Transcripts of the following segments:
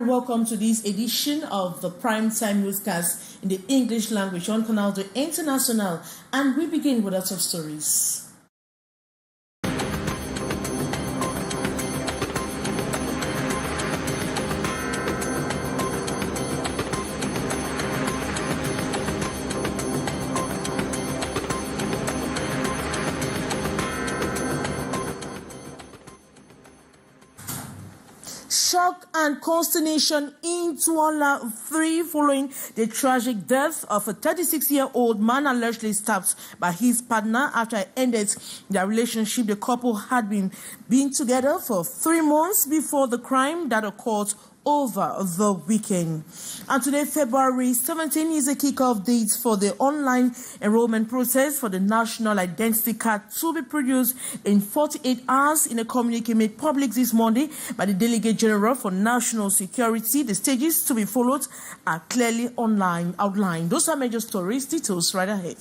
Welcome to this edition of the Primetime Newscast in the English language on Canal International, and we begin with a top stories. Shock and consternation in Douala 3 following the tragic death of a 36-year-old man allegedly stabbed by his partner after it ended their relationship. The couple had been together for 3 months before the crime that occurred over the weekend. And today, February 17, is a kickoff date for the online enrollment process for the national identity card to be produced in 48 hours. In a communique made public this Monday by the Delegate General for National Security, the stages to be followed are clearly outlined. Those are major stories. Details right ahead.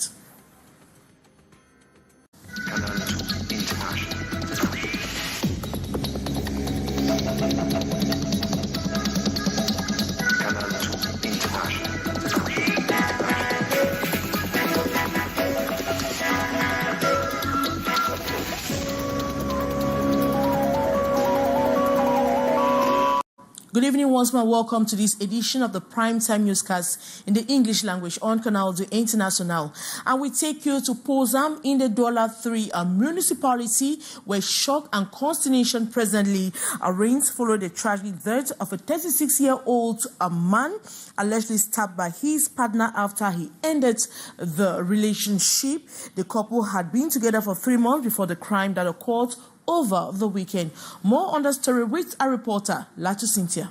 Good evening once more. Welcome to this edition of the Primetime Newscast in the English language on Canal International. And we take you to Pozam in the Douala 3, a municipality where shock and consternation presently reigns following the tragic death of a 36-year-old man allegedly stabbed by his partner after he ended the relationship. The couple had been together for 3 months before the crime that occurred over the weekend. More on the story with our reporter, Latu Cynthia.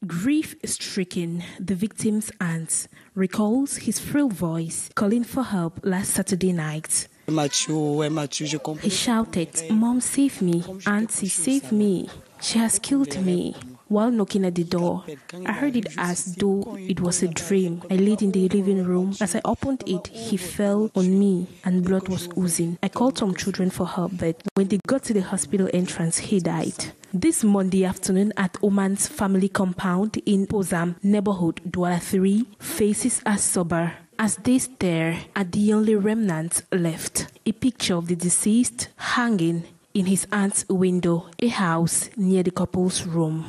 Grief-stricken, the victim's aunt recalls his shrill voice calling for help last Saturday night. He shouted, "Mom, save me! Auntie, save me! She has killed me!" While knocking at the door, I heard it as though it was a dream. I laid in the living room. As I opened it, he fell on me and blood was oozing. I called some children for help, but when they got to the hospital entrance, he died. This Monday afternoon at Oman's family compound in Pozam neighborhood, Douala 3 faces are sober as they stare at the only remnant left, a picture of the deceased hanging in his aunt's window, a house near the couple's room.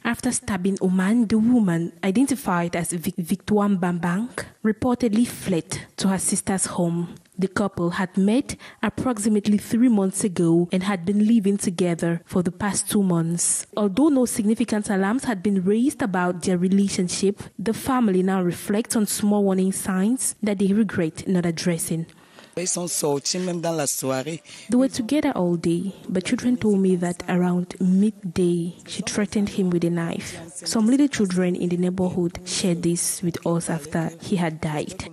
After stabbing Oman, the woman, identified as Victoire Mbambank, reportedly fled to her sister's home. The couple had met approximately 3 months ago and had been living together for the past 2 months. Although no significant alarms had been raised about their relationship, the family now reflects on small warning signs that they regret not addressing. They were together all day, but children told me that around midday, she threatened him with a knife. Some little children in the neighborhood shared this with us after he had died.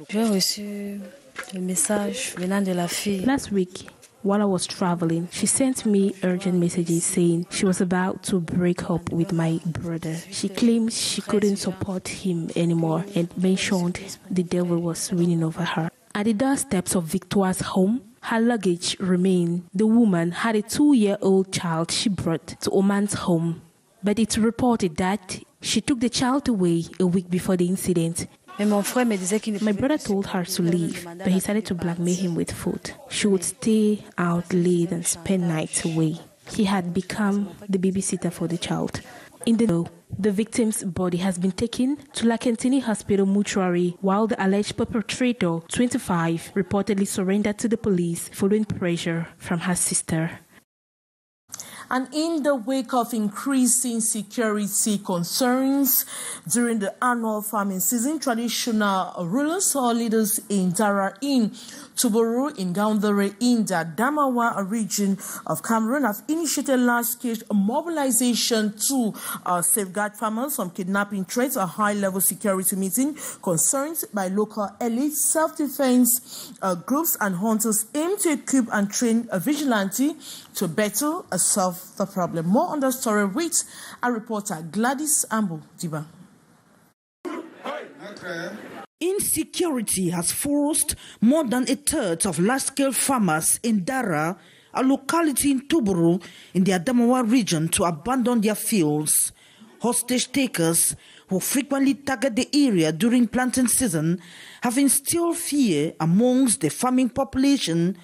Last week, while I was traveling, she sent me urgent messages saying she was about to break up with my brother. She claimed she couldn't support him anymore and mentioned the devil was winning over her. At the doorsteps of Victoire's home, her luggage remained. The woman had a 2-year-old child she brought to Oman's home, but it's reported that she took the child away a week before the incident. My brother told her to leave, but he started to blackmail him with food. She would stay out late and spend nights away. He had become the babysitter for the child. The victim's body has been taken to Lakentini Hospital mortuary, while the alleged perpetrator, 25, reportedly surrendered to the police following pressure from her sister. And in the wake of increasing security concerns during the annual farming season, traditional rulers or leaders in Dara, in Toujours, in Gaundare, in the Adamawa region of Cameroon have initiated large-scale mobilization to safeguard farmers from kidnapping threats. A high-level security meeting concerned by local elite self-defense groups and hunters aim to equip and train a vigilante to better solve the problem. More on the story with our reporter Gladys Ambu Diba. Insecurity has forced more than a third of large-scale farmers in Dara a locality in Toujours in the Adamawa region, to abandon their fields. Hostage takers who frequently target the area during planting season have instilled fear amongst the farming population,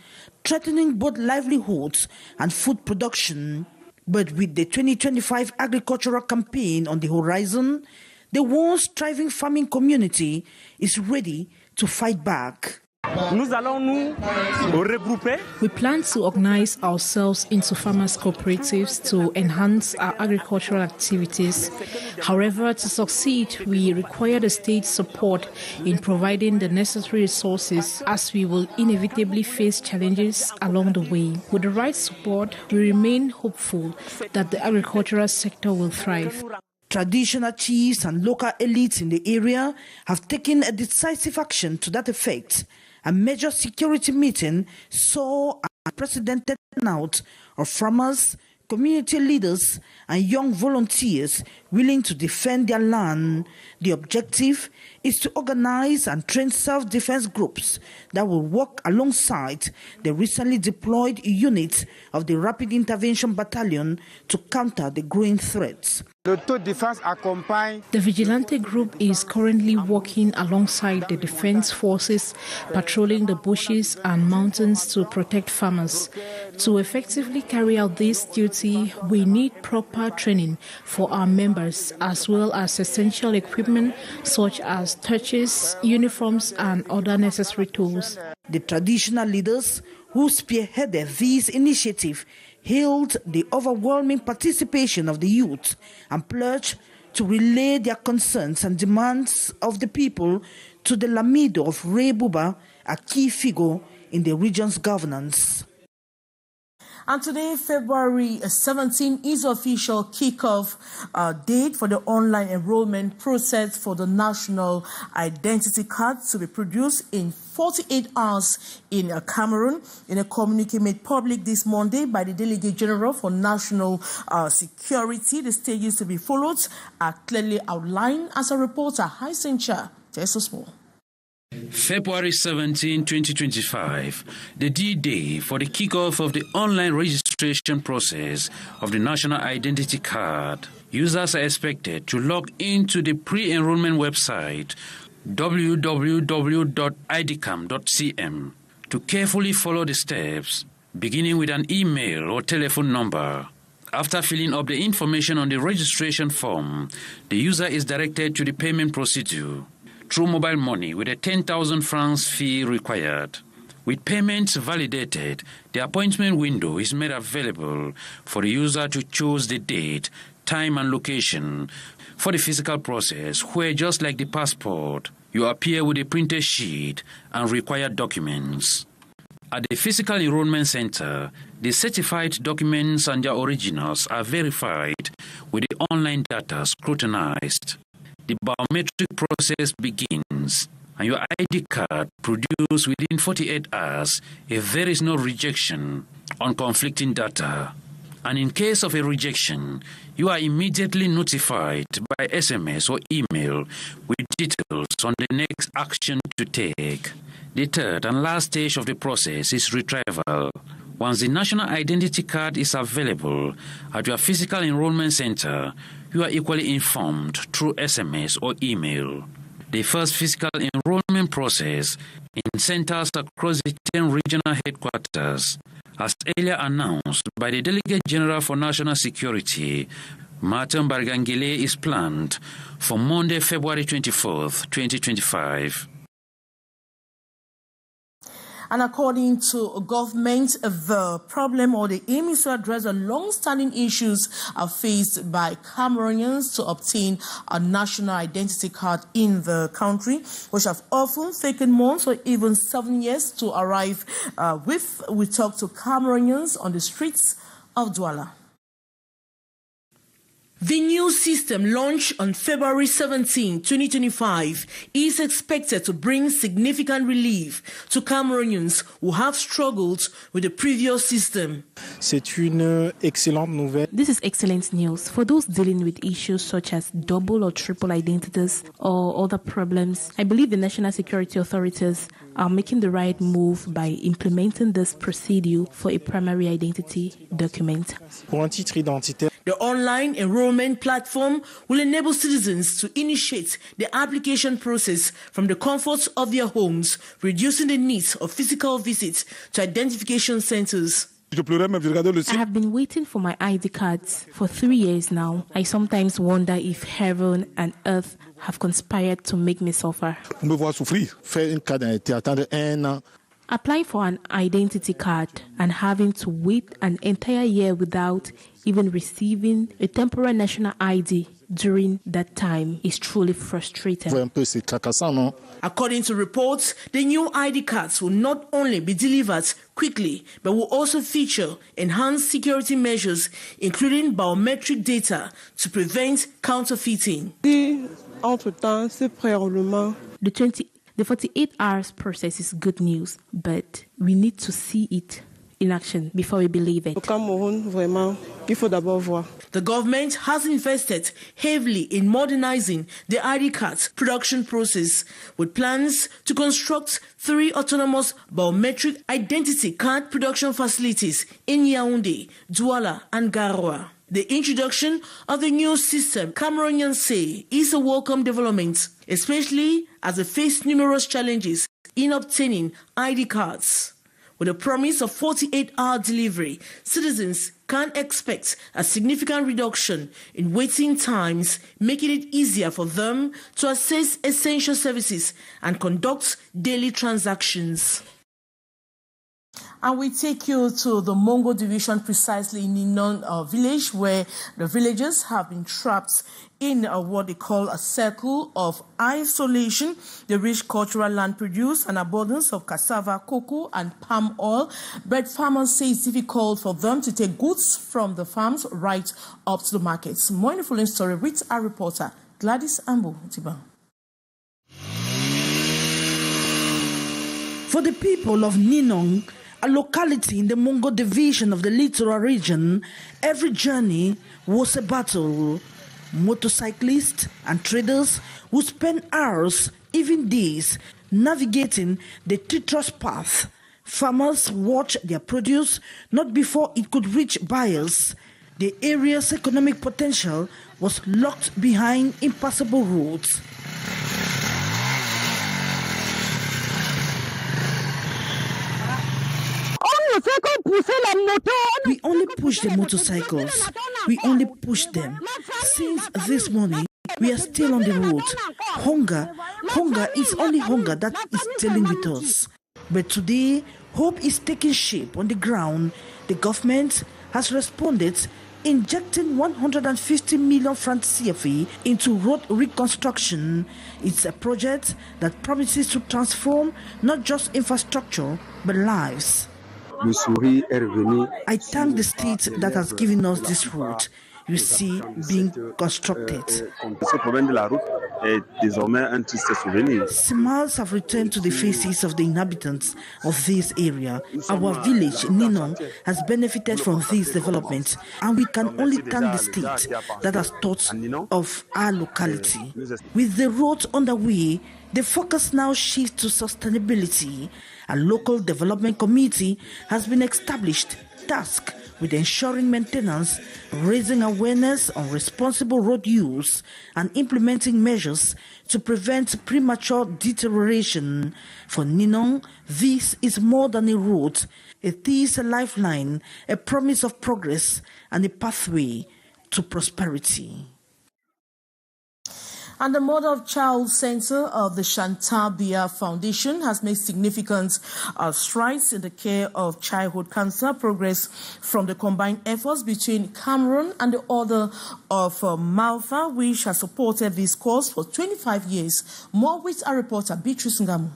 threatening both livelihoods and food production. But with the 2025 agricultural campaign on the horizon, the once thriving farming community is ready to fight back. We plan to organize ourselves into farmers' cooperatives to enhance our agricultural activities. However, to succeed, we require the state's support in providing the necessary resources, as we will inevitably face challenges along the way. With the right support, we remain hopeful that the agricultural sector will thrive. Traditional chiefs and local elites in the area have taken a decisive action to that effect. A major security meeting saw an unprecedented turnout of farmers, community leaders, and young volunteers willing to defend their land. The objective is to organize and train self-defense groups that will work alongside the recently deployed units of the Rapid Intervention Battalion to counter the growing threats. The vigilante group is currently working alongside the defense forces, patrolling the bushes and mountains to protect farmers. To effectively carry out this duty, we need proper training for our members, as well as essential equipment such as torches, uniforms, and other necessary tools. The traditional leaders who spearheaded this initiative hailed the overwhelming participation of the youth and pledged to relay their concerns and demands of the people to the Lamido of Ray Buba, a key figure in the region's governance. And today, February 17, is official kickoff date for the online enrollment process for the national identity card to be produced in 48 hours in Cameroon. In a communique made public this Monday by the Delegate General for National Security, the stages to be followed are clearly outlined. As a reporter, Hisencha, Jesus Small. February 17, 2025, the D-Day for the kickoff of the online registration process of the National Identity Card. Users are expected to log into the pre-enrollment website www.idcam.cm to carefully follow the steps, beginning with an email or telephone number. After filling up the information on the registration form, the user is directed to the payment procedure through mobile money with a 10,000 francs fee required. With payments validated, the appointment window is made available for the user to choose the date, time and location for the physical process, where, just like the passport, you appear with a printed sheet and required documents. At the physical enrollment center, the certified documents and their originals are verified with the online data scrutinized. The biometric process begins, and your ID card produced within 48 hours if there is no rejection on conflicting data. And in case of a rejection, you are immediately notified by SMS or email with details on the next action to take. The third and last stage of the process is retrieval. Once the national identity card is available at your physical enrollment center, you are equally informed through SMS or email. The first physical enrollment process in centers across the 10 regional headquarters, as earlier announced by the Delegate General for National Security, Martin Bargangele, is planned for Monday, February 24th, 2025. And according to government, the problem or the aim is to address the long-standing issues faced by Cameroonians to obtain a national identity card in the country, which have often taken months or even 7 years to arrive with. We talk to Cameroonians on the streets of Douala. The new system, launched on February 17, 2025, is expected to bring significant relief to Cameroonians who have struggled with the previous system. C'est une excellente nouvelle. This is excellent news for those dealing with issues such as double or triple identities or other problems. I believe the national security authorities are making the right move by implementing this procedure for a primary identity document. Pour un titre identitaire. The online enrollment platform will enable citizens to initiate the application process from the comforts of their homes, reducing the need of physical visits to identification centers. I have been waiting for my ID cards for 3 years now. I sometimes wonder if heaven and earth have conspired to make me suffer. Applying for an identity card and having to wait an entire year without even receiving a temporary national ID during that time is truly frustrating. According to reports, the new ID cards will not only be delivered quickly, but will also feature enhanced security measures, including biometric data to prevent counterfeiting. The 48 hours process is good news, but we need to see it in action before we believe it. The government has invested heavily in modernizing the ID card production process, with plans to construct 3 autonomous biometric identity card production facilities in Yaoundé, Douala, and Garoua. The introduction of the new system, Cameroonians say, is a welcome development, especially as they face numerous challenges in obtaining ID cards. With a promise of 48-hour delivery, citizens can expect a significant reduction in waiting times, making it easier for them to access essential services and conduct daily transactions. And we take you to the Mongo division, precisely in Ninon village, where the villagers have been trapped in what they call a circle of isolation. The rich cultural land produce an abundance of cassava, cocoa, and palm oil. But farmers say it's difficult for them to take goods from the farms right up to the markets. More in the following story with our reporter, Gladys Ambo Tiba. For the people of Ninong, a locality in the Mongo division of the littoral region, every journey was a battle. Motorcyclists and traders would spend hours, even days, navigating the treacherous path. Farmers watched their produce not before it could reach buyers. The area's economic potential was locked behind impassable roads. We only push the motorcycles. We only push them. Since this morning, we are still on the road. Hunger is only hunger that is dealing with us. But today, hope is taking shape on the ground. The government has responded, injecting 150 million francs CFA into road reconstruction. It's a project that promises to transform not just infrastructure, but lives. I thank the state that has given us this road, you see, being constructed. Smiles have returned to the faces of the inhabitants of this area. Our village, Ninong, has benefited from this development, and we can only thank the state that has thought of our locality. With the road underway, the focus now shifts to sustainability. A local development committee has been established, tasked with ensuring maintenance, raising awareness on responsible road use, and implementing measures to prevent premature deterioration. For Ninong, this is more than a road. It is a lifeline, a promise of progress, and a pathway to prosperity. And the Mother of Child Center of the Chantal Biya Foundation has made significant strides in the care of childhood cancer progress from the combined efforts between Cameroon and the Order of Malta, which has supported this cause for 25 years. More with our reporter, Beatrice Ngamu.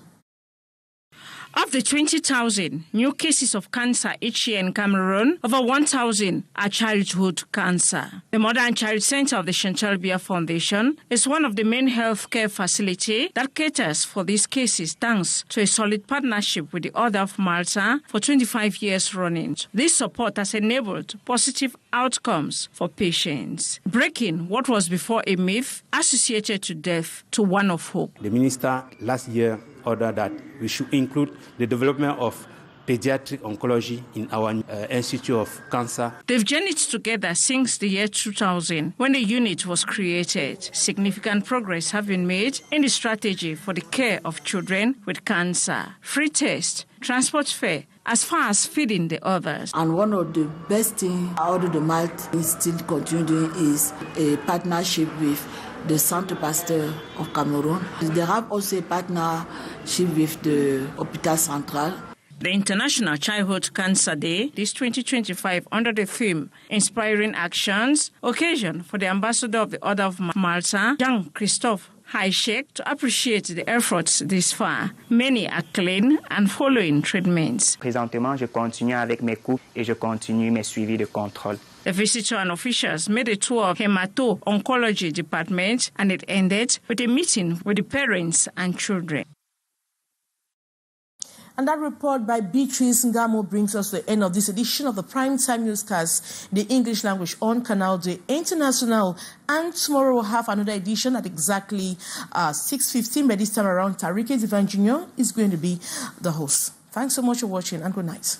Of the 20,000 new cases of cancer each year in Cameroon, over 1,000 are childhood cancer. The Mother and Child Center of the Chantal Biya Foundation is one of the main healthcare facilities that caters for these cases thanks to a solid partnership with the Order of Malta for 25 years running. This support has enabled positive outcomes for patients, breaking what was before a myth associated to death to one of hope. The minister last year ordered that we should include the development of pediatric oncology in our Institute of Cancer. They've journeyed together since the year 2000 when the unit was created. Significant progress have been made in the strategy for the care of children with cancer, free test, transport fare, as far as feeding the others. And one of the best things Order de Malte is still continuing is a partnership with the Centre Pasteur of Cameroon. They have also a partnership with the Hôpital Central. The International Childhood Cancer Day, this 2025, under the theme Inspiring Actions, occasion for the Ambassador of the Order of Malta, Jean-Christophe High-Sheikh, to appreciate the efforts this far. Many are clean and following treatments. Présentement, je continue avec mes cours et je continue mes suivis de contrôle. The visitor and officials made a tour of Hemato-Oncology Department, and it ended with a meeting with the parents and children. And that report by Beatrice Ngamo brings us to the end of this edition of the Primetime Newscast, the English language on Canal de International. And tomorrow we'll have another edition at exactly 6:15. By this time around, Tariq Divan Jr. is going to be the host. Thanks so much for watching and good night.